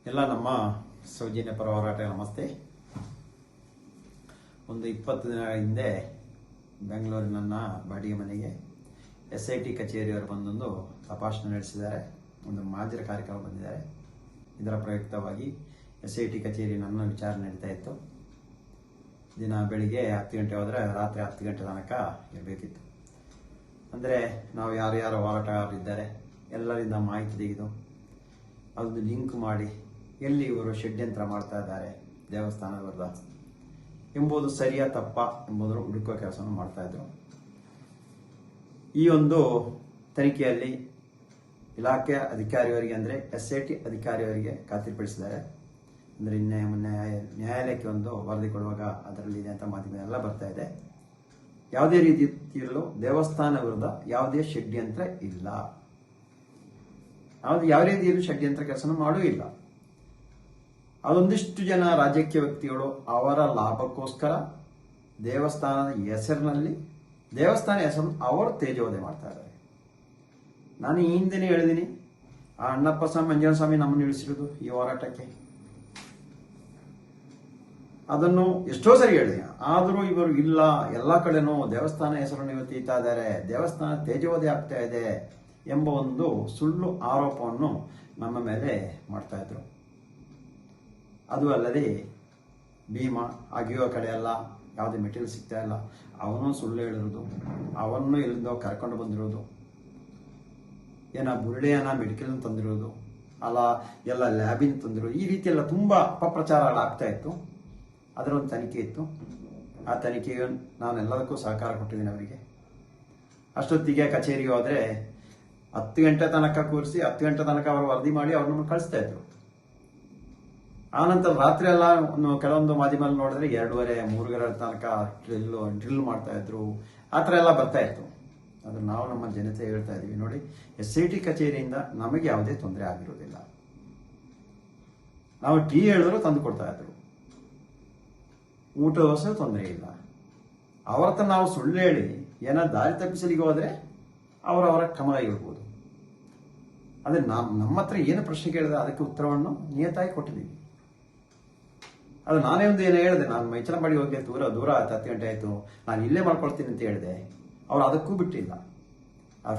ಎಲ್ಲ ನಮ್ಮ ಸೌಜನ್ಯ ಪರ ಹೋರಾಟ ನಮಸ್ತೆ. ಒಂದು 20 ದಿನಗಳ ಹಿಂದೆ ಬೆಂಗಳೂರಿನ ಬಾಡಿಗೆ ಮನೆಗೆ SIT ಕಚೇರಿಯವರು ಬಂದೊಂದು ತಪಾಸಣೆ ನಡೆಸಿದ್ದಾರೆ. ಒಂದು ಮಾಜರ ಕಾರ್ಯಕ್ರಮ ಬಂದಿದ್ದಾರೆ. ಇದರ ಪ್ರಯುಕ್ತವಾಗಿ SIT ಕಚೇರಿ ನನ್ನ ವಿಚಾರಣೆ ನಡೀತಾ ಇತ್ತು. ದಿನ ಬೆಳಿಗ್ಗೆ 10 ಗಂಟೆ ಹೋದರೆ ರಾತ್ರಿ 10 ಗಂಟೆ ತನಕ ಇರಬೇಕಿತ್ತು. ಅಂದರೆ ನಾವು ಯಾರು ಹೋರಾಟಗಾರರಿದ್ದಾರೆ ಎಲ್ಲರಿಂದ ಮಾಹಿತಿ ತೆಗೆದು ಅದನ್ನು ಲಿಂಕ್ ಮಾಡಿ ಎಲ್ಲಿ ಇವರು ಷಡ್ಯಂತ್ರ ಮಾಡ್ತಾ ಇದ್ದಾರೆ ದೇವಸ್ಥಾನ ವಿರುದ್ಧ ಎಂಬುದು ಸರಿಯಾ ತಪ್ಪ ಎಂಬುದನ್ನು ಹುಡುಕುವ ಕೆಲಸವನ್ನು ಮಾಡ್ತಾ ಇದ್ರು. ಈ ಒಂದು ತನಿಖೆಯಲ್ಲಿ ಇಲಾಖೆಯ ಅಧಿಕಾರಿಯವರಿಗೆ ಅಂದರೆ SIT ಅಧಿಕಾರಿಯವರಿಗೆ ಖಾತ್ರಿಪಡಿಸಿದ್ದಾರೆ. ಅಂದರೆ ನ್ಯಾಯಾಲಯಕ್ಕೆ ಒಂದು ವರದಿ ಕೊಡುವಾಗ ಅದರಲ್ಲಿ ಇದೆ ಅಂತ ಮಾಧ್ಯಮ ಎಲ್ಲ ಬರ್ತಾ ಇದೆ. ಯಾವುದೇ ರೀತಿಯಲ್ಲೂ ದೇವಸ್ಥಾನ ವಿರುದ್ಧ ಯಾವುದೇ ಷಡ್ಯಂತ್ರ ಇಲ್ಲ. ಯಾವ ರೀತಿಯಲ್ಲೂ ಷಡ್ಯಂತ್ರ ಕೆಲಸ ಮಾಡೂ ಇಲ್ಲ. ಅದೊಂದಿಷ್ಟು ಜನ ರಾಜಕೀಯ ವ್ಯಕ್ತಿಗಳು ಅವರ ಲಾಭಕ್ಕೋಸ್ಕರ ದೇವಸ್ಥಾನದ ಹೆಸರಿನಲ್ಲಿ ಅವರು ತೇಜೋವಧೆ ಮಾಡ್ತಾ ಇದ್ದಾರೆ. ನಾನು ಈ ಹಿಂದೆನೇ ಹೇಳಿದ್ದೀನಿ, ಆ ಅಣ್ಣಪ್ಪ ಸ್ವಾಮಿ ಮಂಜುನಾಥ ಸ್ವಾಮಿ ನಮ್ಮನ್ನು ಇಳಿಸಿರೋದು ಈ ಹೋರಾಟಕ್ಕೆ. ಅದನ್ನು ಎಷ್ಟೋ ಸರಿ ಹೇಳಿದೆ. ಆದರೂ ಇವರು ಇಲ್ಲ, ಎಲ್ಲ ಕಡೆನೂ ದೇವಸ್ಥಾನ ಹೆಸರನ್ನು ಇವರು ತೀತಾ ಇದ್ದಾರೆ, ದೇವಸ್ಥಾನ ತೇಜೋವಧೆ ಆಗ್ತಾ ಇದೆ ಎಂಬ ಒಂದು ಸುಳ್ಳು ಆರೋಪವನ್ನು ನಮ್ಮ ಮೇಲೆ ಮಾಡ್ತಾ ಇದ್ರು. ಅದು ಅಲ್ಲದೆ ಭೀಮ ಅಗಿಯೋ ಕಡೆ ಎಲ್ಲ ಯಾವುದೇ ಮೆಟೀರಿಯಲ್ ಸಿಗ್ತಾ ಇಲ್ಲ, ಅವನು ಸುಳ್ಳು ಹೇಳಿರೋದು, ಅವನ್ನು ಎಲ್ಲಿಂದೋ ಕರ್ಕೊಂಡು ಬಂದಿರೋದು, ಬುರುಡೆಯನ್ನ ಮೆಡಿಕಲ್ ತಂದಿರೋದು, ಅಲ್ಲ ಎಲ್ಲ ಲ್ಯಾಬಿನ ತಂದಿರೋದು, ಈ ರೀತಿ ಎಲ್ಲ ತುಂಬಾ ಅಪಪ್ರಚಾರಗಳಾಗ್ತಾ ಇತ್ತು. ಅದರ ಒಂದು ತನಿಖೆ ಇತ್ತು. ಆ ತನಿಖೆಗೆ ನಾನು ಎಲ್ಲದಕ್ಕೂ ಸಹಕಾರ ಕೊಟ್ಟಿದ್ದೀನಿ ಅವರಿಗೆ. ಅಷ್ಟೊತ್ತಿಗೆ ಕಚೇರಿಗೆ ಹೋದ್ರೆ 10 ಗಂಟೆ ತನಕ ಕೂರಿಸಿ 10 ಗಂಟೆ ತನಕ ಅವರು ವರದಿ ಮಾಡಿ ಅವ್ರನ್ನ ಕಳಿಸ್ತಾ ಇದ್ರು. ಆನಂತರ ರಾತ್ರಿ ಎಲ್ಲ ಕೆಲವೊಂದು ಮಾಧ್ಯಮದಲ್ಲಿ ನೋಡಿದ್ರೆ 2:30-3 ಗಂಟೆ ತನಕ ಡ್ರಿಲ್ ಮಾಡ್ತಾ ಇದ್ರು. ಆ ಥರ ಎಲ್ಲ ಬರ್ತಾ ಇತ್ತು. ಆದ್ರೆ ನಾವು ನಮ್ಮ ಜನತೆ ಹೇಳ್ತಾ ಇದೀವಿ, ನೋಡಿ, SIT ಕಚೇರಿಯಿಂದ ನಮಗೆ ಯಾವುದೇ ತೊಂದರೆ ಆಗಿರೋದಿಲ್ಲ. ನಾವು ಟೀ ಹೇಳಿದ್ರು ತಂದು ಕೊಡ್ತಾ ಇದ್ರು, ಊಟ ವ್ಯವಸ್ಥೆ ತೊಂದರೆ ಇಲ್ಲ. ಅವರ ಹತ್ರ ನಾವು ಸುಳ್ಳು ಹೇಳಿ ದಾರಿ ತಪ್ಪಿಸಲಿಗೆ ಹೋದ್ರೆ ಅವರವರ ಕ್ರಮ ಇರ್ಬೋದು. ಅದೇ ನಮ್ಮ ಹತ್ರ ಏನು ಪ್ರಶ್ನೆ ಕೇಳಿದ್ರೆ ಅದಕ್ಕೆ ಉತ್ತರವನ್ನು ನಿಯತಾಗಿ ಕೊಟ್ಟಿದ್ದೀವಿ. ಅದು ನಾನೇ ಒಂದು ಏನು ಹೇಳಿದೆ, ನಾನು ಮೈಚಲಂಬಾಡಿ ಹೋಗಿ ದೂರ 10 ಗಂಟೆ ಆಯ್ತು, ನಾನು ಇಲ್ಲೇ ಮಾಡ್ಕೊಳ್ತೀನಿ ಅಂತ ಹೇಳಿದೆ. ಅವ್ರು ಅದಕ್ಕೂ ಬಿಟ್ಟಿಲ್ಲ. ಆ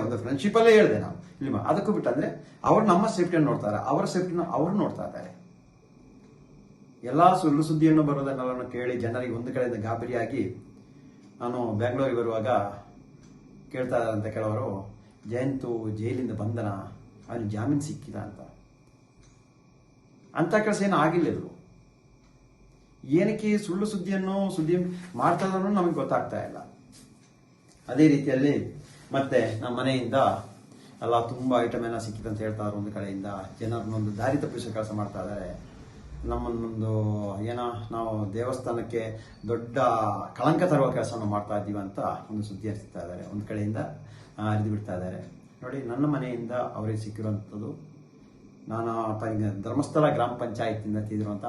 ಒಂದು ಫ್ರೆಂಡ್ಶಿಪ್ಪಲ್ಲೇ ಹೇಳಿದೆ ನಾವು ಇಲ್ಲಿ ಅದಕ್ಕೂ ಬಿಟ್ಟು. ಅಂದ್ರೆ ಅವ್ರು ನಮ್ಮ ಸೇಫ್ಟಿಯನ್ನು ನೋಡ್ತಾರೆ, ಅವರ ಸೇಫ್ಟಿನ ಅವರು ನೋಡ್ತಾ ಇದ್ದಾರೆ. ಎಲ್ಲಾ ಸುಳ್ಳು ಸುದ್ದಿಯನ್ನು ಬರೋದನ್ನೆಲ್ಲ ಕೇಳಿ ಜನರಿಗೆ ಒಂದು ಕಡೆಯಿಂದ ಗಾಬರಿಯಾಗಿ ನಾನು ಬೆಂಗಳೂರಿಗೆ ಬರುವಾಗ ಕೇಳ್ತಾ ಇದ್ದಾರಂತೆ ಕೆಲವರು, ಜಯಂತು ಜೈಲಿಂದ ಬಂದನ, ಅವನಿಗೆ ಜಾಮೀನು ಸಿಕ್ಕಿಲ್ಲ ಅಂತ ಕೆಲಸ ಏನು ಆಗಿಲ್ಲ. ಏನಕ್ಕೆ ಸುಳ್ಳು ಸುದ್ದಿ ಮಾಡ್ತಾ ಇದ್ರು ನಮಗೆ ಗೊತ್ತಾಗ್ತಾ ಇಲ್ಲ. ಅದೇ ರೀತಿಯಲ್ಲಿ ಮತ್ತೆ ನಮ್ಮ ಮನೆಯಿಂದ ಎಲ್ಲ ತುಂಬಾ ಐಟಮ್ ಏನೋ ಸಿಕ್ಕಿದೆ ಅಂತ ಹೇಳ್ತಾ ಇದ್ರು. ಒಂದು ಕಡೆಯಿಂದ ಜನರನ್ನೊಂದು ದಾರಿ ತಪ್ಪಿಸೋ ಕೆಲಸ ಮಾಡ್ತಾ ಇದ್ದಾರೆ. ನಮ್ಮನ್ನೊಂದು ನಾವು ದೇವಸ್ಥಾನಕ್ಕೆ ದೊಡ್ಡ ಕಳಂಕ ತರುವ ಕೆಲಸವನ್ನು ಮಾಡ್ತಾ ಇದ್ದೀವಿ ಅಂತ ಒಂದು ಸುದ್ದಿ ಹರಿಸ್ತಾ ಇದ್ದಾರೆ. ಒಂದು ಕಡೆಯಿಂದ ಹರಿದು ಬಿಡ್ತಾ ಇದ್ದಾರೆ. ನೋಡಿ, ನನ್ನ ಮನೆಯಿಂದ ಅವರಿಗೆ ಸಿಕ್ಕಿರುವಂಥದ್ದು, ನಾನು ಧರ್ಮಸ್ಥಳ ಗ್ರಾಮ ಪಂಚಾಯತಿಂದ ತೆಗೆದಿರುವಂಥ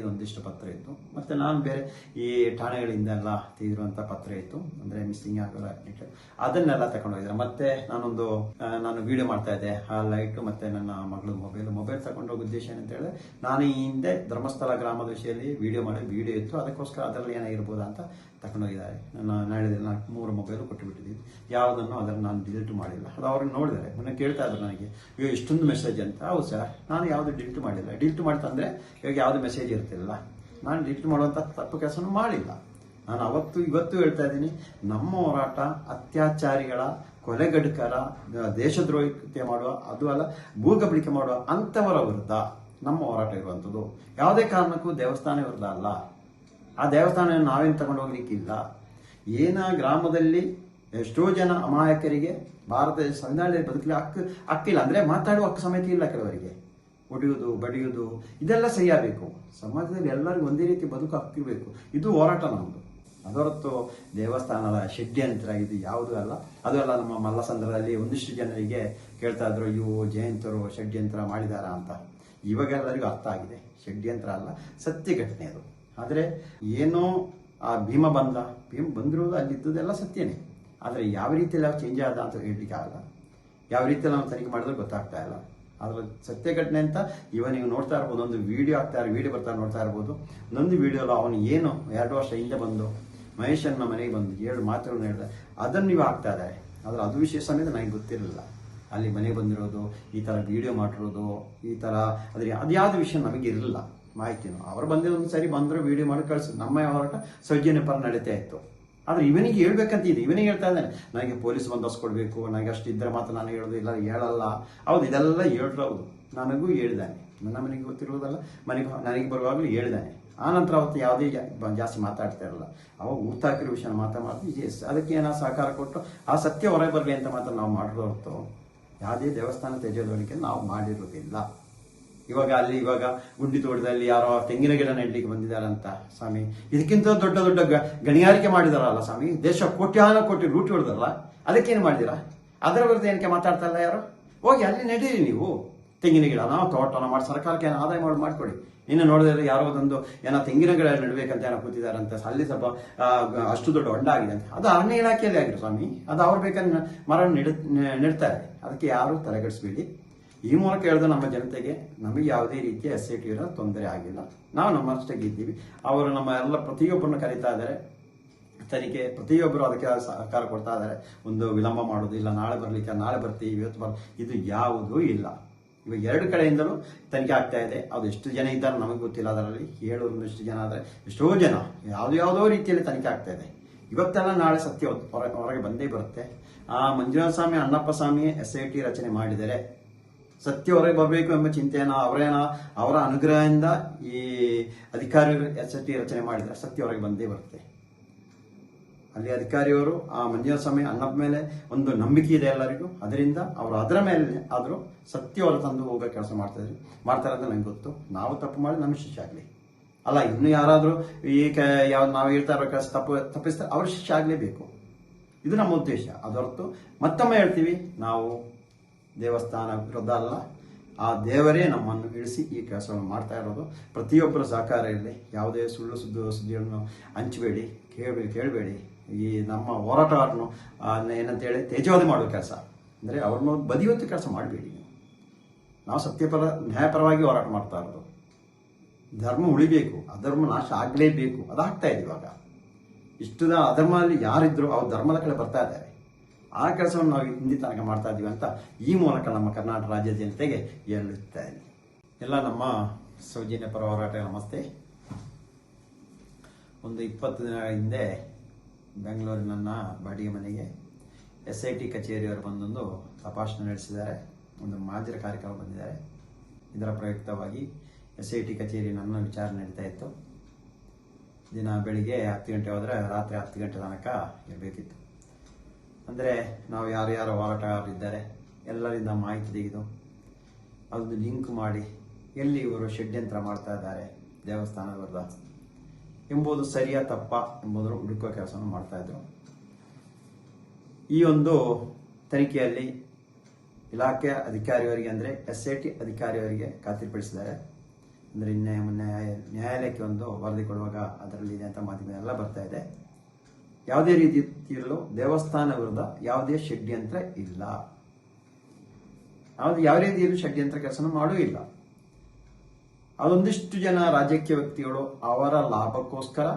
ಒಂದಿಷ್ಟು ಪತ್ರ ಇತ್ತು. ಮತ್ತೆ ನಾನು ಬೇರೆ ಈ ಠಾಣೆಗಳಿಂದ ಎಲ್ಲ ತೆಗೆದಿರುವಂಥ ಪತ್ರ ಇತ್ತು. ಅಂದ್ರೆ ಮಿಸ್ಸಿಂಗ್ ಆಗಿರೋ ಅದನ್ನೆಲ್ಲ ತಗೊಂಡೋಗಿದ್ದಾರೆ. ಮತ್ತೆ ನಾನು ವಿಡಿಯೋ ಮಾಡ್ತಾ ಇದ್ದೆ, ಆ ಲೈಟ್ ಮತ್ತೆ ನನ್ನ ಮಗಳು ಮೊಬೈಲ್ ತಗೊಂಡೋಗೋ ಉದ್ದೇಶ ಏನಂತ ಹೇಳಿದ್ರೆ, ನಾನು ಈ ಹಿಂದೆ ಧರ್ಮಸ್ಥಳ ಗ್ರಾಮದ ವಿಷಯದಲ್ಲಿ ವಿಡಿಯೋ ಇತ್ತು, ಅದಕ್ಕೋಸ್ಕರ ಅದರಲ್ಲಿ ಏನಾಗಿರ್ಬೋದು ಅಂತ ತಗೊಂಡೋಗಿದ್ದಾರೆ. ನಾನು 3 ಮೊಬೈಲು ಕೊಟ್ಟುಬಿಟ್ಟಿದ್ದೀವಿ. ಯಾವುದನ್ನು ಅದನ್ನು ನಾನು ಡಿಲೀಟ್ ಮಾಡಿಲ್ಲ. ಅದು ಅವ್ರಿಗೆ ನೋಡಿದ್ದಾರೆ, ಮೊನ್ನೆ ಕೇಳ್ತಾ ಇದ್ರು ನನಗೆ, ಇಷ್ಟೊಂದು ಮೆಸೇಜ್ ಅಂತ. ಹೌದು ಸರ್, ನಾನು ಯಾವುದು ಡಿಲೀಟ್ ಮಾಡಿಲ್ಲ. ಡಿಲೀಟ್ ಮಾಡ್ತಂದ್ರೆ ಇವಾಗ ಯಾವುದು ಮೆಸೇಜ್ ಇರ್ತಿಲ್ಲ. ನಾನು ಡಿಲೀಟ್ ಮಾಡುವಂತ ತಪ್ಪು ಕೆಲಸನೂ ಮಾಡಿಲ್ಲ. ನಾನು ಇವತ್ತು ಹೇಳ್ತಾ ಇದ್ದೀನಿ, ನಮ್ಮ ಹೋರಾಟ ಅತ್ಯಾಚಾರಿಗಳ, ಕೊಲೆಗಡುಕರ, ದೇಶದ್ರೋಹಿತೆ ಮಾಡುವ, ಅದು ಅಲ್ಲ ಭೂಗಬಳಿಕೆ ಮಾಡುವ ಅಂತವರ ವಿರುದ್ಧ ನಮ್ಮ ಹೋರಾಟ ಇರುವಂಥದ್ದು. ಯಾವುದೇ ಕಾರಣಕ್ಕೂ ದೇವಸ್ಥಾನ ವಿರುದ್ಧ ಅಲ್ಲ. ಆ ದೇವಸ್ಥಾನ ನಾವೇನು ತಗೊಂಡು ಹೋಗ್ಲಿಕ್ಕಿಲ್ಲ. ಗ್ರಾಮದಲ್ಲಿ ಎಷ್ಟೋ ಜನ ಅಮಾಯಕರಿಗೆ ಭಾರತ ಸಂವಿಧಾನದಲ್ಲಿ ಬದುಕಲಿ ಹಕ್ಕಿಲ್ಲ, ಅಂದ್ರೆ ಮಾತಾಡುವ ಹಕ್ಕು ಸಮೇತ ಇಲ್ಲ. ಕೆಲವರಿಗೆ ಹೊಡೆಯುವುದು, ಬಡಿಯುವುದು ಇದೆಲ್ಲ ಸರಿಯಾಗಬೇಕು. ಸಮಾಜದಲ್ಲಿ ಎಲ್ಲರಿಗೂ ಒಂದೇ ರೀತಿ ಬದುಕು ಹಕ್ಕಿರಬೇಕು. ಇದು ಹೋರಾಟ ನಮ್ಮದು. ಅದರತ್ತು ದೇವಸ್ಥಾನದ ಷಡ್ಯಂತ್ರ ಇದು ಯಾವುದೂ ಅಲ್ಲ. ಅದು ಅಲ್ಲ, ನಮ್ಮ ಮಲ್ಲಸಂದ್ರದಲ್ಲಿ ಒಂದಿಷ್ಟು ಜನರಿಗೆ ಕೇಳ್ತಾ ಇದ್ರು, ಜಯಂತರು ಷಡ್ಯಂತ್ರ ಮಾಡಿದಾರ ಅಂತ. ಇವಾಗ ಎಲ್ಲರಿಗೂ ಅರ್ಥ ಆಗಿದೆ, ಷಡ್ಯಂತ್ರ ಅಲ್ಲ, ಸತ್ಯ ಘಟನೆ ಅದು. ಆದರೆ ಏನೋ ಆ ಭೀಮ ಬಂದಿರೋದು ಅಲ್ಲಿದ್ದದೆಲ್ಲ ಸತ್ಯನೇ. ಆದರೆ ಯಾವ ರೀತಿಯಲ್ಲಿ ಚೇಂಜ್ ಆದ ಅಂತ ಹೇಳಲಿಕ್ಕೆ ಆಗಲ್ಲ. ಯಾವ ರೀತಿಯಲ್ಲಿ ನಾವು ತನಿಖೆ ಮಾಡಿದ್ರೆ ಗೊತ್ತಾಗ್ತಾ ಇಲ್ಲ. ಅದ್ರ ಸತ್ಯ ಘಟನೆ ಅಂತ ನೀವು ನೋಡ್ತಾ ಇರ್ಬೋದು, ಒಂದು ವಿಡಿಯೋ ವಿಡಿಯೋ ನೋಡ್ತಾ ಇರ್ಬೋದು. ಇನ್ನೊಂದು ವಿಡಿಯೋలో ಅವನು ಏನು 2 ವರ್ಷ ಹಿಂದೆ ಬಂದು ಮಹೇಶನ್ನ ಮನೆಗೆ ಬಂದು 7 ಮಾತುಗಳನ್ನ ಹೇಳಿದ, ಅದನ್ನು ನೀವು ಹಾಕ್ತಾ ಇದ್ದಾರೆ. ಆದ್ರೆ ಅದು ವಿಶೇಷ ಸಮೇತ ನನಗೆ ಗೊತ್ತಿರಲಿಲ್ಲ. ಅಲ್ಲಿ ಮನೆಗೆ ಬಂದಿರೋದು, ಈ ತರ ವಿಡಿಯೋ ಮಾಡಿರೋದು, ಈ ತರ ಅದ್ಯಾವ್ದು ವಿಷಯ ನಮಗೆ ಇರಲಿಲ್ಲ ಮಾಹಿತಿನು. ಅವರು ಬಂದಿರೋದು ಸರಿ ಬಂದ್ರು, ವಿಡಿಯೋ ಮಾಡಿ ಕಳ್ಸಿದ್ರು. ನಮ್ಮ ಹೋರಾಟ ಸೌಜನ್ಯ ಪರ ನಡೀತಾ ಇತ್ತು. ಆದ್ರೆ ಇವನಿಗೆ ಹೇಳ್ಬೇಕಂತ ಇದೆ, ಇವನಿಗೆ ಹೇಳ್ತಾ ಇದ್ದಾನೆ ನನಗೆ ಪೊಲೀಸ್ ಬಂದೋಬಸ್ತ್ ಕೊಡಬೇಕು, ನನಗೆ ಅಷ್ಟು ಇದ್ರೆ ಮಾತ್ರ ನಾನು ಹೇಳೋದು, ಇಲ್ಲ ಹೇಳಲ್ಲ. ಹೌದು, ಇದೆಲ್ಲ ಹೇಳೋದು ನನಗೂ ಹೇಳಿದ್ದಾನೆ. ನನ್ನ ಮನೆಗೆ ಗೊತ್ತಿರುವುದಲ್ಲ, ನನಗೆ ಬರುವಾಗಲೂ ಹೇಳಿದ್ದಾನೆ. ಆ ನಂತರ ಅವತ್ತು ಯಾವುದೇ ಜಾಸ್ತಿ ಮಾತಾಡ್ತಾ ಇರಲ್ಲ. ಅವಾಗ ಊತಾಕಿರೋ ವಿಷಯ ಮಾತಾಡಿ ಅದಕ್ಕೆ ಏನೋ ಸಹಕಾರ ಕೊಟ್ಟು ಆ ಸತ್ಯ ಹೊರಗೆ ಬರಲಿ ಅಂತ ಮಾತ್ರ ನಾವು ಮಾಡಿರೋ ಹೊತ್ತು ಯಾವುದೇ ದೇವಸ್ಥಾನ ತ್ಯಾಜ್ಯದವರಿಗೆ ನಾವು ಮಾಡಿರೋದಿಲ್ಲ. ಇವಾಗ ಗುಂಡಿ ತೋಟದಲ್ಲಿ ಯಾರೋ ತೆಂಗಿನ ಗಿಡ ನೆಡ್ಲಿಕ್ಕೆ ಬಂದಿದ್ದಾರಂತ ಸ್ವಾಮಿ. ಇದಕ್ಕಿಂತ ದೊಡ್ಡ ದೊಡ್ಡ ಗಣಿಗಾರಿಕೆ ಮಾಡಿದಾರಲ್ಲ ಸ್ವಾಮಿ, ದೇಶ ಕೋಟಿ ಲೂಟಿ ಹೊಡೆದಾರಲ್ಲ, ಅದಕ್ಕೇನು ಮಾಡಿದಿರಾ? ಅದರ ವಿರುದ್ಧ ಏನಕ್ಕೆ ಮಾತಾಡ್ತಾ ಇಲ್ಲ ಯಾರು? ಹೋಗಿ ಅಲ್ಲಿ ನಡೀರಿ ನೀವು ತೆಂಗಿನ ಗಿಡ, ನಾವು ತೋಟನ ಮಾಡಿ ಸರ್ಕಾರಕ್ಕೆ ಏನೋ ಆದಾಯ ಮಾಡಿಕೊಡಿ. ಇನ್ನು ನೋಡಿದ್ರೆ ಯಾರೋ ಒಂದು ಏನೋ ತೆಂಗಿನ ಗಿಡ ನೆಡಬೇಕಂತ ಏನೋ ಕೂತಿದಾರಂತ, ಅಲ್ಲಿ ಸ್ವಲ್ಪ ಅಷ್ಟು ದೊಡ್ಡ ಹೊಂಡ ಆಗಿದೆ ಅಂತ. ಅದು ಅರಣ್ಯ ಇಲಾಖೆಯಲ್ಲಿ ಆಗಿರೋ ಸ್ವಾಮಿ, ಅದು ಅವ್ರು ಬೇಕಾದ್ರೆ ಮರ ನೆಡ್ತಾರೆ. ಅದಕ್ಕೆ ಯಾರು ತಲೆಗೆಡಿಸ್ಬೇಡಿ. ಈ ಮೂಲಕ ಹೇಳಿದ ನಮ್ಮ ಜನತೆಗೆ ನಮಗೆ ಯಾವುದೇ ರೀತಿಯ SIT ಇರೋ ತೊಂದರೆ ಆಗಿಲ್ಲ. ನಾವು ನಮ್ಮಷ್ಟಾಗಿ ಇದ್ದೀವಿ. ಅವರು ನಮ್ಮ ಎಲ್ಲ ಪ್ರತಿಯೊಬ್ಬರನ್ನು ಕರೀತಾ ಇದ್ದಾರೆ ತನಿಖೆ, ಪ್ರತಿಯೊಬ್ಬರು ಅದಕ್ಕೆ ಸಹಕಾರ ಕೊಡ್ತಾ ಇದ್ದಾರೆ. ಒಂದು ವಿಳಂಬ ಮಾಡೋದು ಇಲ್ಲ, ನಾಳೆ ಬರ್ಲಿಕ್ಕೆ ನಾಳೆ ಬರ್ತೀವಿ ಇವತ್ತು ಇದು ಯಾವುದೂ ಇಲ್ಲ. ಇವಾಗ 2 ಕಡೆಯಿಂದಲೂ ತನಿಖೆ ಆಗ್ತಾ ಇದೆ. ಅದು ಎಷ್ಟು ಜನ ಇದ್ದಾರೆ ನಮಗೆ ಗೊತ್ತಿಲ್ಲ. ಅದರಲ್ಲಿ 700 ಜನ ಆದರೆ ಎಷ್ಟೋ ಜನ ಯಾವುದೋ ರೀತಿಯಲ್ಲಿ ತನಿಖೆ ಆಗ್ತಾ ಇದೆ. ಇವತ್ತೆಲ್ಲ ನಾಳೆ ಸತ್ಯ ಹೊರಗೆ ಬಂದೇ ಬರುತ್ತೆ. ಆ ಮಂಜುನಾಥ ಸ್ವಾಮಿ, ಅಣ್ಣಪ್ಪ ಸ್ವಾಮಿ SIT ರಚನೆ ಮಾಡಿದರೆ ಸತ್ಯ ಹೊರಗೆ ಬರಬೇಕು ಎಂಬ ಚಿಂತೆಯನ್ನ ಅವರ ಅನುಗ್ರಹದಿಂದ ಈ ಅಧಿಕಾರಿಗಳು SIT ರಚನೆ ಮಾಡಿದರೆ ಸತ್ಯ ಹೊರಗೆ ಬಂದೇ ಬರುತ್ತೆ. ಅಲ್ಲಿ ಅಧಿಕಾರಿಯವರು ಆ ಮಂಜುನಾಥ ಸ್ವಾಮಿ ಅಣ್ಣಪ್ಪ ಮೇಲೆ ಒಂದು ನಂಬಿಕೆ ಇದೆ ಎಲ್ಲರಿಗೂ. ಅದರಿಂದ ಅವರು ಅದರ ಮೇಲೆ ಆದರೂ ಸತ್ಯ ಹೊರ ತಂದು ಹೋಗೋ ಕೆಲಸ ಮಾಡ್ತಾರೆ ಅಂತ ನಂಗೆ ಗೊತ್ತು. ನಾವು ತಪ್ಪು ಮಾಡಿ ನಮಗೆ ಶಿಕ್ಷೆ ಆಗಲಿ. ಅಲ್ಲ, ಇನ್ನು ಯಾರಾದರೂ ನಾವು ಹೇಳ್ತಾ ಇರೋ ಕೆಲಸ ತಪ್ಪಿಸ್ತಾರೆ, ಅವ್ರ ಶಿಕ್ಷೆ ಆಗಲೇಬೇಕು. ಇದು ನಮ್ಮ ಉದ್ದೇಶ. ಅದೊರತು ಮತ್ತೊಮ್ಮೆ ಹೇಳ್ತೀವಿ, ನಾವು ದೇವಸ್ಥಾನ ವಿರುದ್ಧ ಅಲ್ಲ. ಆ ದೇವರೇ ನಮ್ಮನ್ನು ಇಳಿಸಿ ಈ ಕೆಲಸವನ್ನು ಮಾಡ್ತಾ ಇರೋದು. ಪ್ರತಿಯೊಬ್ಬರ ಸಹಕಾರ ಇರಲಿ. ಯಾವುದೇ ಸುಳ್ಳು ಸುದ್ದಿಗಳನ್ನು ಹಂಚಬೇಡಿ, ಕೇಳಬೇಡಿ. ಈ ನಮ್ಮ ಹೋರಾಟಗಾರನು ಏನಂತೇಳಿ ತೇಜೋವಧೆ ಮಾಡೋ ಕೆಲಸ ಅಂದರೆ ಅವ್ರನ್ನ ಬದಿಯೊತ್ತು ಕೆಲಸ ಮಾಡಬೇಡಿ. ನಾವು ಸತ್ಯಪರ ನ್ಯಾಯಪರವಾಗಿ ಹೋರಾಟ ಮಾಡ್ತಾ ಇರೋದು. ಧರ್ಮ ಉಳಿಬೇಕು, ಅಧರ್ಮ ನಾಶ ಆಗಲೇಬೇಕು. ಅದಾಗ್ತಾ ಇದೆ ಇವಾಗ. ಇಷ್ಟು ಅಧರ್ಮದಲ್ಲಿ ಯಾರಿದ್ರು ಅವ್ರ ಧರ್ಮದ ಕಡೆ ಬರ್ತಾ ಇದ್ದಾರೆ. ಆ ಕೆಲಸವನ್ನು ನಾವು ಹಿಂದಿ ತನಕ ಮಾಡ್ತಾ ಇದ್ದೀವಿ ಅಂತ ಈ ಮೂಲಕ ನಮ್ಮ ಕರ್ನಾಟಕ ರಾಜ್ಯದ ಜನತೆಗೆ ಹೇಳುತ್ತಾ ಇದ್ದೀನಿ. ಎಲ್ಲ ನಮ್ಮ ಸೌಜನ್ಯ ಪರ ಹೋರಾಟ ನಮಸ್ತೆ. ಒಂದು 20 ದಿನಗಳ ಹಿಂದೆ ಬೆಂಗಳೂರಿನ ನನ್ನ ಬಾಡಿಗೆ ಮನೆಗೆ SIT ಕಚೇರಿಯವರು ಬಂದೊಂದು ತಪಾಸಣೆ ನಡೆಸಿದ್ದಾರೆ. ಒಂದು ಮಾಜರ ಕಾರ್ಯಕ್ರಮ ಬಂದಿದ್ದಾರೆ. ಇದರ ಪ್ರಯುಕ್ತವಾಗಿ SIT ಕಚೇರಿ ನನ್ನ ವಿಚಾರಣೆ ನಡೀತಾ ಇತ್ತು. ದಿನ ಬೆಳಿಗ್ಗೆ 10 ಗಂಟೆ ಹೋದರೆ ರಾತ್ರಿ 10 ಗಂಟೆ ತನಕ ಇರಬೇಕಿತ್ತು. ಅಂದರೆ ನಾವು ಯಾರ್ಯಾರು ಹೋರಾಟಗಾರರಿದ್ದಾರೆ ಎಲ್ಲರಿಂದ ಮಾಹಿತಿ ತೆಗೆದು ಅದನ್ನು ಲಿಂಕ್ ಮಾಡಿ ಎಲ್ಲಿ ಇವರು ಷಡ್ಯಂತ್ರ ಮಾಡ್ತಾ ಇದ್ದಾರೆ ದೇವಸ್ಥಾನ ವಿರುದ್ಧ ಎಂಬುದು ಸರಿಯಾ ತಪ್ಪ ಎಂಬುದನ್ನು ಹುಡುಕುವ ಕೆಲಸವನ್ನು ಮಾಡ್ತಾ ಇದ್ರು. ಈ ಒಂದು ತನಿಖೆಯಲ್ಲಿ ಇಲಾಖೆಯ ಅಧಿಕಾರಿಯವರಿಗೆ ಅಂದರೆ SIT ಅಧಿಕಾರಿಯವರಿಗೆ ಖಾತ್ರಿಪಡಿಸಿದ್ದಾರೆ. ಅಂದರೆ ನ್ಯಾಯಾಲಯಕ್ಕೆ ಒಂದು ವರದಿ ಕೊಡುವಾಗ ಅದರಲ್ಲಿ ಇದೆ ಅಂತ ಮಾಧ್ಯಮ ಎಲ್ಲ ಬರ್ತಾ ಇದೆ. ಯಾವುದೇ ರೀತಿಯಲ್ಲೂ ದೇವಸ್ಥಾನ ವಿರುದ್ಧ ಯಾವುದೇ ಷಡ್ಯಂತ್ರ ಇಲ್ಲ. ಯಾವ ರೀತಿಯಲ್ಲೂ ಷಡ್ಯಂತ್ರ ಕೆಲಸ ಮಾಡೂ ಇಲ್ಲ. ಅದೊಂದಿಷ್ಟು ಜನ ರಾಜಕೀಯ ವ್ಯಕ್ತಿಗಳು ಅವರ ಲಾಭಕ್ಕೋಸ್ಕರ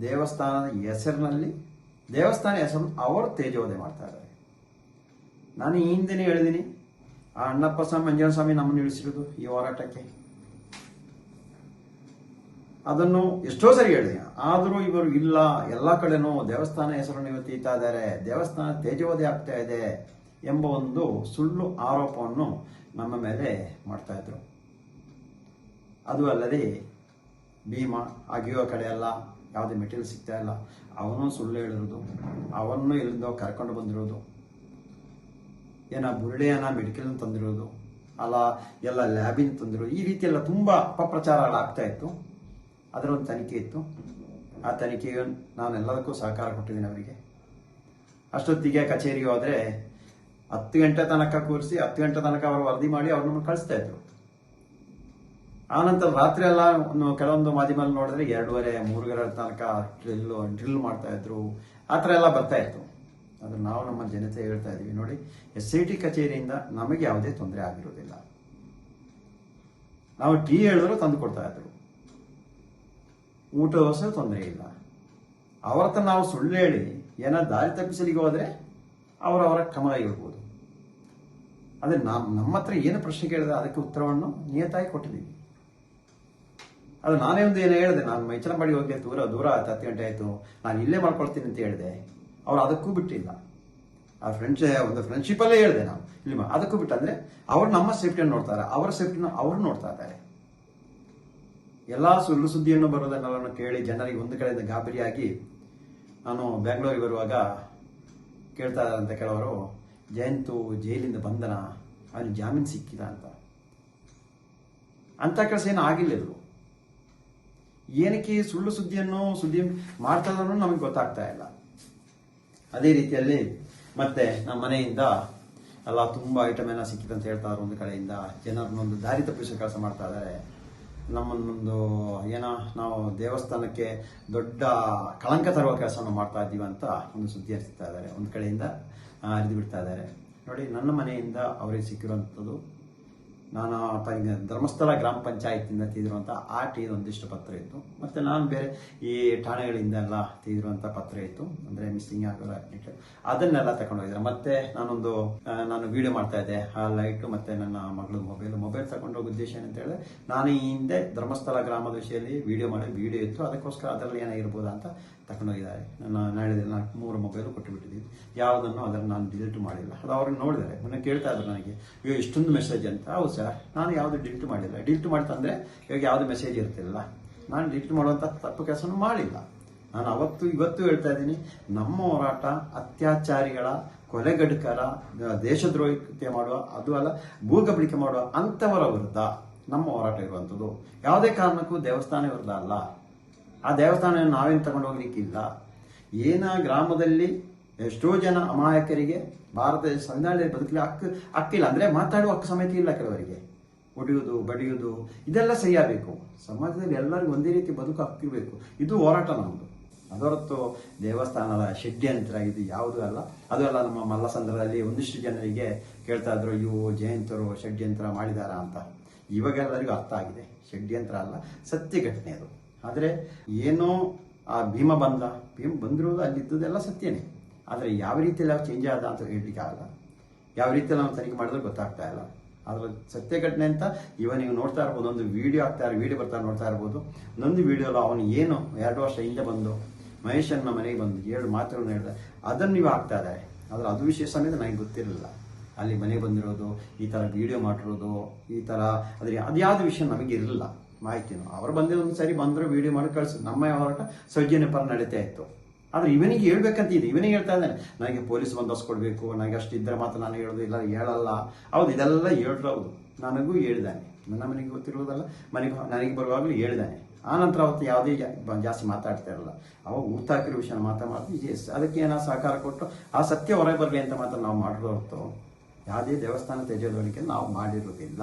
ದೇವಸ್ಥಾನದ ಹೆಸರಿನಲ್ಲಿ ಅವರು ತೇಜೋವಧೆ ಮಾಡ್ತಾ ಇದ್ದಾರೆ. ನಾನು ಈ ಹಿಂದೆನೇ ಹೇಳಿದ್ದೀನಿ, ಆ ಅಣ್ಣಪ್ಪ ಸ್ವಾಮಿ ಮಂಜುನಾಥ ಸ್ವಾಮಿ ನಮ್ಮನ್ನು ಇಳಿಸಿರೋದು ಈ ಹೋರಾಟಕ್ಕೆ. ಅದನ್ನು ಎಷ್ಟೋ ಸರಿ ಹೇಳಿದೆ. ಆದರೂ ಇವರು ಇಲ್ಲ, ಎಲ್ಲ ಕಡೆನೂ ದೇವಸ್ಥಾನ ಹೆಸರನ್ನು ಇವರು ತೀತಾ ಇದ್ದಾರೆ, ದೇವಸ್ಥಾನ ತೇಜೋವಧೆ ಆಗ್ತಾ ಇದೆ ಎಂಬ ಒಂದು ಸುಳ್ಳು ಆರೋಪವನ್ನು ನಮ್ಮ ಮೇಲೆ ಮಾಡ್ತಾ ಇದ್ರು. ಅದು ಅಲ್ಲದೆ ಭೀಮಾ ಅಗಿಯೋ ಕಡೆ ಎಲ್ಲ ಯಾವುದೇ ಮೆಟೀರಿಯಲ್ ಸಿಗ್ತಾ ಇಲ್ಲ, ಅವನು ಸುಳ್ಳು ಹೇಳಿರೋದು, ಅವನ್ನು ಎಲ್ಲಿಂದೋ ಕರ್ಕೊಂಡು ಬಂದಿರೋದು, ಬುರುಡೆಯನ್ನ ಮೆಡಿಕಲ್ ತಂದಿರೋದು, ಅಲ್ಲ ಎಲ್ಲ ಲ್ಯಾಬಿನ ತಂದಿರೋದು, ಈ ರೀತಿ ಎಲ್ಲ ತುಂಬ ಅಪಪ್ರಚಾರಗಳಾಗ್ತಾ ಇತ್ತು. ಅದರ ಒಂದು ತನಿಖೆ ಇತ್ತು. ಆ ತನಿಖೆಗೆ ನಾನು ಎಲ್ಲದಕ್ಕೂ ಸಹಕಾರ ಕೊಟ್ಟಿದ್ದೀನಿ ಅವರಿಗೆ. ಅಷ್ಟೊತ್ತಿಗೆ ಕಚೇರಿಗೆ ಹೋದರೆ 10 ಗಂಟೆ ತನಕ ಕೂರಿಸಿ 10 ಗಂಟೆ ತನಕ ಅವರು ವರದಿ ಮಾಡಿ ಅವ್ರನ್ನ ಕಳಿಸ್ತಾ ಇದ್ರು. ಆನಂತರ ರಾತ್ರಿ ಎಲ್ಲ ಕೆಲವೊಂದು ಮಾಧ್ಯಮದಲ್ಲಿ ನೋಡಿದ್ರೆ 2:30, 3 ತನಕ ಡ್ರಿಲ್ ಮಾಡ್ತಾ ಇದ್ರು. ಆ ಥರ ಎಲ್ಲ ಬರ್ತಾ ಇತ್ತು. ಅದು ನಾವು ನಮ್ಮ ಜನತೆ ಹೇಳ್ತಾ ಇದೀವಿ, ನೋಡಿ SIT ಕಚೇರಿಯಿಂದ ನಮಗೆ ಯಾವುದೇ ತೊಂದರೆ ಆಗಿರೋದಿಲ್ಲ. ನಾವು ಟೀ ಹೇಳಿದ್ರು ತಂದು ಕೊಡ್ತಾ ಇದ್ರು, ಊಟ ವ್ಯವಸ್ಥೆ ತೊಂದರೆ ಇಲ್ಲ. ಅವರ ಹತ್ರ ನಾವು ಸುಳ್ಳು ಹೇಳಿ ಏನಾದ್ರು ದಾರಿ ತಪ್ಪಿಸಲಿಕ್ಕೆ ಹೋದ್ರೆ ಅವರವರ ಕ್ರಮ ಇರ್ಬೋದು. ಅದೇ ನಮ್ಮ ಹತ್ರ ಏನು ಪ್ರಶ್ನೆ ಕೇಳಿದ್ರೆ ಅದಕ್ಕೆ ಉತ್ತರವನ್ನು ನಿಯತಾಗಿ ಕೊಟ್ಟಿದ್ದೀವಿ. ಅದು ನಾನೇ ಒಂದು ಏನು ಹೇಳಿದೆ, ನಾನು ಮೈಚನಬಾಡಿ ಹೋಗಿ ದೂರ ಆಯ್ತು, 10 ಗಂಟೆ ಆಯಿತು, ನಾನು ಇಲ್ಲೇ ಮಾಡ್ಕೊಳ್ತೀನಿ ಅಂತ ಹೇಳಿದೆ. ಅವ್ರು ಅದಕ್ಕೂ ಬಿಟ್ಟಿಲ್ಲ. ಆ ಒಂದು ಫ್ರೆಂಡ್ಶಿಪ್ಪಲ್ಲೇ ಹೇಳಿದೆ ನಾವು ಇಲ್ಲಿ ಅದಕ್ಕೂ ಬಿಟ್ಟು. ಅಂದರೆ ಅವ್ರು ನಮ್ಮ ಸೇಫ್ಟಿಯನ್ನು ನೋಡ್ತಾರೆ, ಅವರ ಸೇಫ್ಟಿನ ಅವರು ನೋಡ್ತಾ ಇದ್ದಾರೆ. ಎಲ್ಲ ಸುಳ್ಳು ಸುದ್ದಿಯನ್ನು ಬರೋದನ್ನೆಲ್ಲ ಕೇಳಿ ಜನರಿಗೆ ಒಂದು ಕಡೆಯಿಂದ ಗಾಬರಿಯಾಗಿ ನಾನು ಬೆಂಗಳೂರಿಗೆ ಬರುವಾಗ ಕೇಳ್ತಾ ಇದ್ದಂತೆ ಕೆಲವರು, ಜಯಂತು ಜೈಲಿಂದ ಬಂದನ, ಅವನಿಗೆ ಜಾಮೀನು ಸಿಕ್ಕಿದ ಅಂತ ಕೆಲಸ ಏನು ಆಗಿಲ್ಲರು. ಏನಕ್ಕೆ ಸುಳ್ಳು ಸುದ್ದಿ ಮಾಡ್ತಾ ಇದ್ರು ನಮಗೆ ಗೊತ್ತಾಗ್ತಾ ಇಲ್ಲ. ಅದೇ ರೀತಿಯಲ್ಲಿ ಮತ್ತೆ ನಮ್ಮ ಮನೆಯಿಂದ ಎಲ್ಲ ತುಂಬಾ ಐಟಮ್ ಎಲ್ಲ ಸಿಕ್ಕಿದೆ ಅಂತ ಹೇಳ್ತಾ ಇದ್ರು. ಒಂದು ಕಡೆಯಿಂದ ಜನರನ್ನೊಂದು ದಾರಿ ತಪ್ಪಿಸೋ ಕೆಲಸ ಮಾಡ್ತಾ ಇದ್ದಾರೆ. ನಮ್ಮನ್ನೊಂದು ನಾವು ದೇವಸ್ಥಾನಕ್ಕೆ ದೊಡ್ಡ ಕಳಂಕ ತರುವ ಕೆಲಸವನ್ನು ಮಾಡ್ತಾ ಇದ್ದೀವಿ ಅಂತ ಒಂದು ಸುದ್ದಿ ಹರಿಸ್ತಾ ಇದ್ದಾರೆ. ಒಂದು ಕಡೆಯಿಂದ ಹರಿದು ಬಿಡ್ತಾ ಇದ್ದಾರೆ. ನೋಡಿ, ನನ್ನ ಮನೆಯಿಂದ ಅವರಿಗೆ ಸಿಕ್ಕಿರುವಂಥದ್ದು, ನಾನು ಧರ್ಮಸ್ಥಳ ಗ್ರಾಮ ಪಂಚಾಯತಿಂದ ತೆಗೆದಿರುವಂಥ ಒಂದಿಷ್ಟು ಪತ್ರ ಇತ್ತು. ಮತ್ತು ನಾನು ಬೇರೆ ಈ ಠಾಣೆಗಳಿಂದ ಎಲ್ಲ ತೆಗೆದಿರುವಂಥ ಪತ್ರ ಇತ್ತು, ಅಂದರೆ ಮಿಸ್ಸಿಂಗ್ ಆಗಿರೋ ಅದನ್ನೆಲ್ಲ ತಗೊಂಡೋಗಿದ್ದಾರೆ. ಮತ್ತೆ ನಾನು ವಿಡಿಯೋ ಮಾಡ್ತಾ ಇದ್ದೆ, ಆ ಲೈಟು ಮತ್ತು ನನ್ನ ಮಗಳು ಮೊಬೈಲ್ ತಗೊಂಡೋಗೋ ಉದ್ದೇಶ ಏನಂತ ಹೇಳಿದ್ರೆ, ನಾನು ಈ ಹಿಂದೆ ಧರ್ಮಸ್ಥಳ ಗ್ರಾಮದ ವಿಷಯದಲ್ಲಿ ವಿಡಿಯೋ ಇತ್ತು, ಅದಕ್ಕೋಸ್ಕರ ಅದರಲ್ಲಿ ಏನಾಗಿರ್ಬೋದಾ ಅಂತ ತಗೊಂಡೋಗಿದ್ದಾರೆ. ನಾನು 3 ಮೊಬೈಲು ಕೊಟ್ಟುಬಿಟ್ಟಿದ್ದೀವಿ. ಯಾವುದನ್ನು ಅದನ್ನು ನಾನು ಡಿಲೀಟ್ ಮಾಡಿಲ್ಲ. ಅದು ಅವ್ರಿಗೆ ನೋಡಿದ್ದಾರೆ, ಮೊನ್ನೆ ಕೇಳ್ತಾ ಇದ್ರು ನನಗೆ, ಇಷ್ಟೊಂದು ಮೆಸೇಜ್ ಅಂತ. ಹೌದು ಸರ್, ನಾನು ಯಾವುದು ಡಿಲೀಟ್ ಮಾಡಿಲ್ಲ. ಡಿಲೀಟ್ ಮಾಡ್ತಂದ್ರೆ ಇವಾಗ ಯಾವುದು ಮೆಸೇಜ್ ಇರ್ತಿಲ್ಲ. ನಾನು ಡಿಲೀಟ್ ಮಾಡುವಂಥ ತಪ್ಪು ಕೆಲಸನೂ ಮಾಡಿಲ್ಲ. ನಾನು ಇವತ್ತು ಹೇಳ್ತಾ ಇದ್ದೀನಿ, ನಮ್ಮ ಹೋರಾಟ ಅತ್ಯಾಚಾರಿಗಳ, ಕೊಲೆಗಡುಕರ, ದೇಶದ್ರೋಹಿತೆ ಮಾಡುವ, ಅದು ಅಲ್ಲ ಭೂಗಬಳಿಕೆ ಮಾಡುವ ಅಂಥವರ ವಿರುದ್ಧ ನಮ್ಮ ಹೋರಾಟ ಇರುವಂಥದ್ದು. ಯಾವುದೇ ಕಾರಣಕ್ಕೂ ದೇವಸ್ಥಾನ ವಿರುದ್ಧ ಅಲ್ಲ. ಆ ದೇವಸ್ಥಾನ ನಾವೇನು ತಗೊಂಡು ಹೋಗ್ಲಿಕ್ಕಿಲ್ಲ. ಗ್ರಾಮದಲ್ಲಿ ಎಷ್ಟೋ ಜನ ಅಮಾಯಕರಿಗೆ ಭಾರತ ಸಂವಿಧಾನದಲ್ಲಿ ಬದುಕಲಿ ಹಕ್ಕಿಲ್ಲ, ಅಂದರೆ ಮಾತಾಡುವ ಹಕ್ಕು ಸಮೇತ ಇಲ್ಲ ಕೆಲವರಿಗೆ. ಹೊಡೆಯುವುದು, ಬಡಿಯುವುದು ಇದೆಲ್ಲ ಸರಿಯಾಗಬೇಕು. ಸಮಾಜದಲ್ಲಿ ಎಲ್ಲರಿಗೂ ಒಂದೇ ರೀತಿ ಬದುಕು ಹಕ್ಕಿಬೇಕು. ಇದು ಹೋರಾಟ ನಮ್ಮದು. ಅದರತ್ತು ದೇವಸ್ಥಾನದ ಷಡ್ಯಂತ್ರ ಇದು ಯಾವುದೂ ಅಲ್ಲ. ಅದು ಅಲ್ಲ, ನಮ್ಮ ಮಲ್ಲಸಂದ್ರದಲ್ಲಿ ಒಂದಿಷ್ಟು ಜನರಿಗೆ ಕೇಳ್ತಾ ಇದ್ರು, ಇವು ಜಯಂತರು ಷಡ್ಯಂತ್ರ ಮಾಡಿದಾರ ಅಂತ. ಇವಾಗೆಲ್ಲರಿಗೂ ಅರ್ಥ ಆಗಿದೆ, ಷಡ್ಯಂತ್ರ ಅಲ್ಲ, ಸತ್ಯ ಘಟನೆ ಅದು. ಆದರೆ ಏನೋ ಆ ಭೀಮ ಬಂದಿರೋದು ಅಲ್ಲಿದ್ದುದೆಲ್ಲ ಸತ್ಯನೇ. ಆದರೆ ಯಾವ ರೀತಿಯಲ್ಲಿ ನಾವು ಚೇಂಜ್ ಆದ ಅಂತ ಹೇಳಲಿಕ್ಕೆ ಆಗಲ್ಲ. ಯಾವ ರೀತಿಯಲ್ಲಿ ನಾವು ತನಿಖೆ ಮಾಡಿದ್ರೆ ಗೊತ್ತಾಗ್ತಾ ಇಲ್ಲ. ಅದರ ಸತ್ಯ ಘಟನೆ ಅಂತ ನೀವು ನೋಡ್ತಾ ಇರ್ಬೋದು. ಒಂದು ವಿಡಿಯೋ ಬರ್ತಾ ನೋಡ್ತಾ ಇರ್ಬೋದು. ಒಂದೊಂದು ವಿಡಿಯೋಲ್ಲ ಅವನು ಏನು 2 ವರ್ಷ ಹಿಂದೆ ಬಂದು ಮಹೇಶನ್ನ ಮನೆಗೆ ಬಂದು 7 ಮಾತುಗಳನ್ನು ಹೇಳಿದ, ಅದನ್ನು ನೀವು ಹಾಕ್ತಾ ಇದ್ದಾರೆ. ಆದರೆ ಅದು ವಿಷಯ ಸಮೇತ ನನಗೆ ಗೊತ್ತಿರಲಿಲ್ಲ. ಅಲ್ಲಿ ಮನೆಗೆ ಬಂದಿರೋದು, ಈ ಥರ ವಿಡಿಯೋ ಮಾಡಿರೋದು, ಈ ಥರ ಅದ್ಯಾವುದು ವಿಷಯ ನಮಗೆ ಇರಲಿಲ್ಲ ಮಾಹಿತಿನು. ಅವರು ಬಂದಿರೋದು ಸರಿ ಬಂದರು, ವಿಡಿಯೋ ಮಾಡಿ ಕಳಿಸಿದ್ರು. ನಮ್ಮ ಹೋರಾಟ ಸೌಜನ್ಯ ಪರ ನಡೀತಾ ಇತ್ತು. ಆದರೆ ಇವನಿಗೆ ಹೇಳ್ಬೇಕಂತ ಇದೆ. ಇವನಿಗೆ ಹೇಳ್ತಾ ಇದ್ದಾನೆ, ನನಗೆ ಪೊಲೀಸ್ ಬಂದೋಬಸ್ತ್ ಕೊಡಬೇಕು, ನನಗೆ ಅಷ್ಟು ಇದ್ದರೆ ಮಾತ್ರ ನಾನು ಹೇಳೋದು, ಇಲ್ಲ ಹೇಳಲ್ಲ. ಹೌದು, ಇದೆಲ್ಲ ಹೇಳೋದು. ನನಗೂ ಹೇಳಿದ್ದಾನೆ, ನನ್ನ ಮನೆಗೆ ಗೊತ್ತಿರುವುದಲ್ಲ, ನನಗೆ ಬರುವಾಗಲೂ ಹೇಳಿದ್ದಾನೆ. ಆನಂತರ ಅವತ್ತು ಯಾವುದೇ ಜಾಸ್ತಿ ಮಾತಾಡ್ತಾ ಇರಲ್ಲ. ಅವಾಗ ಊಟ ಹಾಕಿರೋ ವಿಷಯ ಮಾತಾಡ್ತೀವಿ. ಅದಕ್ಕೆ ಏನೋ ಸಹಕಾರ ಕೊಟ್ಟು ಆ ಸತ್ಯ ಹೊರಗೆ ಬರಲಿ ಅಂತ ಮಾತ್ರ ನಾವು ಮಾಡಿರೋ ಹೊರತು ಯಾವುದೇ ದೇವಸ್ಥಾನ ತೆಗೆಯೋದಕ್ಕೆ ನಾವು ಮಾಡಿರೋದಿಲ್ಲ.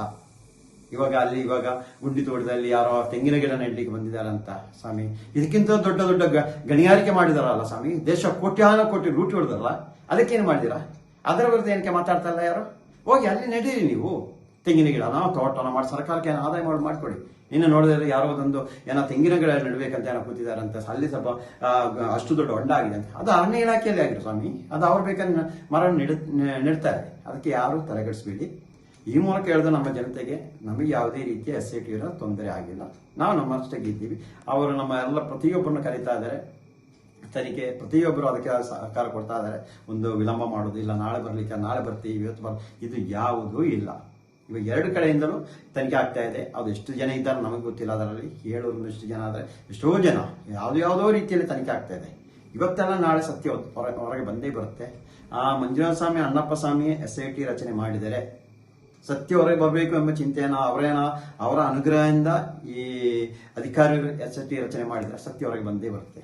ಇವಾಗ ಗುಂಡಿ ತೋಟದಲ್ಲಿ ಯಾರೋ ತೆಂಗಿನ ಗಿಡ ನೆಡ್ಲಿಕ್ಕೆ ಬಂದಿದ್ದಾರಂತ ಸ್ವಾಮಿ. ಇದಕ್ಕಿಂತ ದೊಡ್ಡ ಗಣಿಗಾರಿಕೆ ಮಾಡಿದಾರಲ್ಲ ಸ್ವಾಮಿ. ದೇಶ ಕೋಟಿ ರೂಟ್ ಹೊಡೆದಾರಲ್ಲ, ಅದಕ್ಕೇನು ಮಾಡಿದಿರಾ? ಅದರ ವಿರುದ್ಧ ಏನಕ್ಕೆ ಮಾತಾಡ್ತಾ ಇಲ್ಲ ಯಾರು? ಹೋಗಿ ಅಲ್ಲಿ ನಡೀರಿ ನೀವು ತೆಂಗಿನ ಗಿಡ. ನಾವು ತೋಟನ ಮಾಡಿ ಸರ್ಕಾರಕ್ಕೆ ಆದಾಯ ಮಾಡಿಕೊಡಿ. ಇನ್ನು ನೋಡಿದ್ರೆ ಯಾರೋ ಒಂದು ತೆಂಗಿನ ಗಿಡ ನೆಡಬೇಕಂತ ಕೂತಿದಾರಂತೆ. ಅಲ್ಲಿ ಸ್ವಲ್ಪ ಅಷ್ಟು ದೊಡ್ಡ ಹೊಂಡ ಆಗಿದೆ ಅಂತ. ಅದು ಅರಣ್ಯ ಇಲಾಖೆಯಲ್ಲಿ ಆಗಿದೆ ಸ್ವಾಮಿ. ಅದು ಅವ್ರು ಬೇಕಾದ್ರೆ ಮರ ನೆಡ್ತಾರೆ. ಅದಕ್ಕೆ ಯಾರು ತಲೆಗೆಡಿಸ್ಬೇಡಿ. ಈ ಮೂಲಕ ಹೇಳಿದ ನಮ್ಮ ಜನತೆಗೆ ನಮಗೆ ಯಾವುದೇ ರೀತಿಯ SIT ತೊಂದರೆ ಆಗಿಲ್ಲ. ನಾವು ನಮ್ಮಷ್ಟಾಗಿ ಇದ್ದೀವಿ. ಅವರು ನಮ್ಮ ಎಲ್ಲ ಪ್ರತಿಯೊಬ್ಬರನ್ನು ಕರೀತಾ ಇದ್ದಾರೆ ತನಿಖೆ. ಪ್ರತಿಯೊಬ್ಬರು ಅದಕ್ಕೆ ಸಹಕಾರ ಕೊಡ್ತಾ ಇದ್ದಾರೆ. ಒಂದು ವಿಳಂಬ ಮಾಡೋದು ಇಲ್ಲ, ನಾಳೆ ಬರ್ಲಿಕ್ಕೆ, ನಾಳೆ ಬರ್ತೀವಿ, ಇವತ್ತು ಇದು ಯಾವುದೂ ಇಲ್ಲ. ಇವಾಗ 2 ಕಡೆಯಿಂದಲೂ ತನಿಖೆ ಆಗ್ತಾ ಇದೆ. ಅದು ಎಷ್ಟು ಜನ ಇದ್ದಾರೆ ನಮಗೆ ಗೊತ್ತಿಲ್ಲ. ಅದರಲ್ಲಿ 700 ಜನ ಆದರೆ ಎಷ್ಟೋ ಜನ ಯಾವುದೋ ರೀತಿಯಲ್ಲಿ ತನಿಖೆ ಆಗ್ತಾ ಇದೆ. ಇವತ್ತೆಲ್ಲ ನಾಳೆ ಸತ್ಯ ಹೊರಗೆ ಬಂದೇ ಬರುತ್ತೆ. ಆ ಮಂಜುನಾಥ ಸ್ವಾಮಿ, ಅಣ್ಣಪ್ಪ ಸ್ವಾಮಿ SIT ರಚನೆ ಮಾಡಿದರೆ ಸತ್ಯ ಹೊರಗೆ ಬರಬೇಕು ಎಂಬ ಚಿಂತೆಯನ್ನು ಅವರ ಅನುಗ್ರಹದಿಂದ ಈ ಅಧಿಕಾರಿಗಳು SIT ರಚನೆ ಮಾಡಿದರೆ ಸತ್ಯ ಹೊರಗೆ ಬಂದೇ ಬರುತ್ತೆ.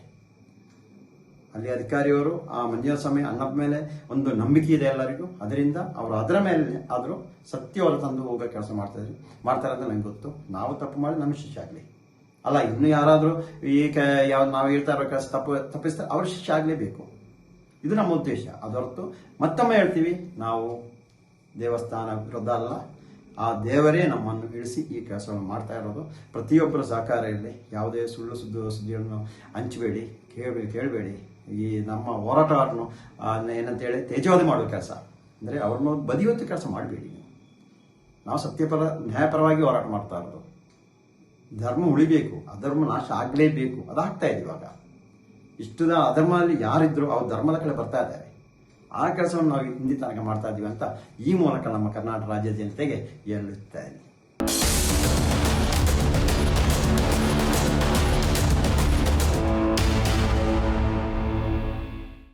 ಅಲ್ಲಿ ಅಧಿಕಾರಿಯವರು ಆ ಮಂಜುನಾಥ ಸ್ವಾಮಿ ಅಣ್ಣಪ್ಪ ಮೇಲೆ ಒಂದು ನಂಬಿಕೆ ಇದೆ ಎಲ್ಲರಿಗೂ. ಅದರಿಂದ ಅವರು ಅದರ ಮೇಲೆ ಆದರೂ ಸತ್ಯ ಹೊರ ತಂದು ಹೋಗೋ ಕೆಲಸ ಮಾಡ್ತಾರೆ ಅಂತ ನಂಗೆ ಗೊತ್ತು. ನಾವು ತಪ್ಪು ಮಾಡಿ ನಮಗೆ ಶಿಕ್ಷೆ ಆಗಲಿ. ಅಲ್ಲ, ಇನ್ನು ಯಾರಾದರೂ ನಾವು ಹೇಳ್ತಾ ಇರೋ ಕೆಲಸ ತಪ್ಪಿಸ್ತಾರೆ, ಅವ್ರ ಶಿಕ್ಷೆ ಆಗಲೇಬೇಕು. ಇದು ನಮ್ಮ ಉದ್ದೇಶ. ಅದರತ್ತು ಮತ್ತೊಮ್ಮೆ ಹೇಳ್ತೀವಿ, ನಾವು ದೇವಸ್ಥಾನ ವಿರುದ್ಧ ಅಲ್ಲ, ಆ ದೇವರೇ ನಮ್ಮನ್ನು ಇಳಿಸಿ ಈ ಕೆಲಸವನ್ನು ಮಾಡ್ತಾ ಇರೋದು. ಪ್ರತಿಯೊಬ್ಬರ ಸಹಕಾರ ಇರಲಿ. ಯಾವುದೇ ಸುದ್ದಿಗಳನ್ನು ಹಂಚಬೇಡಿ, ಕೇಳಬೇಡಿ. ಈ ನಮ್ಮ ಹೋರಾಟಗಾರನು ಏನಂತೇಳಿ ತೇಜೋವಧೆ ಮಾಡುವ ಕೆಲಸ ಅಂದರೆ ಅವ್ರನ್ನ ಬದಿಯೊತ್ತು ಕೆಲಸ ಮಾಡಬೇಡಿ. ನಾವು ಸತ್ಯಪರ ನ್ಯಾಯಪರವಾಗಿ ಹೋರಾಟ ಮಾಡ್ತಾ ಇರೋದು. ಧರ್ಮ ಉಳಿಬೇಕು, ಅಧರ್ಮ ನಾಶ ಆಗಲೇಬೇಕು. ಅದಾಗ್ತಾ ಇದೆ ಇವಾಗ. ಇಷ್ಟು ಅಧರ್ಮದಲ್ಲಿ ಯಾರಿದ್ರು ಅವ್ರು ಧರ್ಮದ ಕಡೆ ಬರ್ತಾ ಇದ್ದಾರೆ. ಆ ಕೆಲಸವನ್ನು ನಾವು ಹಿಂದಿ ತನಕ ಮಾಡ್ತಾ ಇದ್ದೀವಿ ಅಂತ ಈ ಮೂಲಕ ನಮ್ಮ ಕರ್ನಾಟಕ ರಾಜ್ಯದ ಜನತೆಗೆ ಹೇಳುತ್ತಾ ಇದ್ದೀನಿ.